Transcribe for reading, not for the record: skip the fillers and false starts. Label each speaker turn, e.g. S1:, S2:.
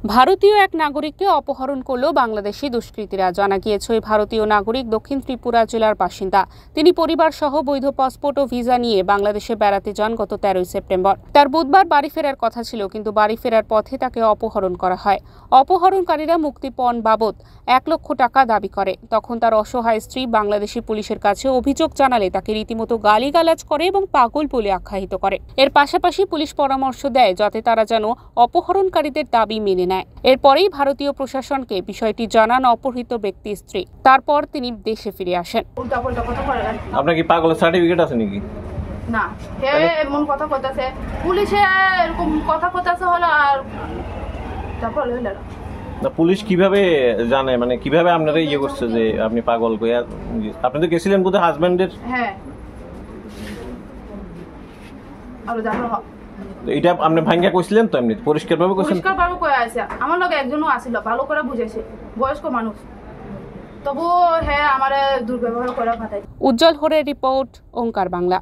S1: ভারতীয় এক নাগরিককে অপহরণ করল বাংলাদেশি দুষ্কৃতীরা। জানা গিয়েছে ওই ভারতীয় নাগরিক দক্ষিণ ত্রিপুরা জেলার বাসিন্দা। তিনি পরিবার সহ বৈধ পাসপোর্ট ও ভিসা নিয়ে বাংলাদেশে বেড়াতে যান গত 13 সেপ্টেম্বর। তার বুধবার বাড়ি ফেরার কথা ছিল, কিন্তু বাড়ি ফেরার পথে তাকে অপহরণ করা হয়। অপহরণকারীরা মুক্তিপণ বাবদ 1 লক্ষ টাকা দাবি করে। তখন তার অসহায় স্ত্রী বাংলাদেশি পুলিশের কাছে অভিযোগ জানালে তাকে রীতিমতো গালিগালাজ করে এবং পাগল বলে আখ্যায়িত করে। এর পাশাপাশি পুলিশ পরামর্শ দেয় যাতে তারা যেন অপহরণকারীদের দাবি মেনে নেয়। এরপরেই ভারতীয় প্রশাসনকে বিষয়টি জানান অপহৃত ব্যক্তির স্ত্রী। তারপর তিনি দেশে ফিরে আসেন।
S2: আপনার কি পাগলের সার্টিফিকেট আছে নাকি?
S3: না, এমন কথা কইতাছে পুলিশে, এরকম কথা কইতাছে হলো। আর তারপর হইল
S2: না, পুলিশ কিভাবে জানে, মানে কিভাবে আপনারা ইয়ে করছে যে আপনি পাগল কইয়া? আপনি তো গেছিলেন বোধহয় হাজবেন্ডের।
S3: হ্যাঁ, আর দেখো
S2: এটা আপনি ভাঙ্গা কইছিলেন তো? এমনি পরিষ্কারভাবে কইছেন?
S3: পরিষ্কারভাবে কই আছে। আমার লগে একজনও আছিল, ভালো করে বুঝাইছে, বয়স্ক মানুষ, তবু হ্যাঁ আমারে দুর্ব্যবহার করে পাঠাই।
S1: উজ্জ্বল হরের রিপোর্ট, ওঙ্কার বাংলা।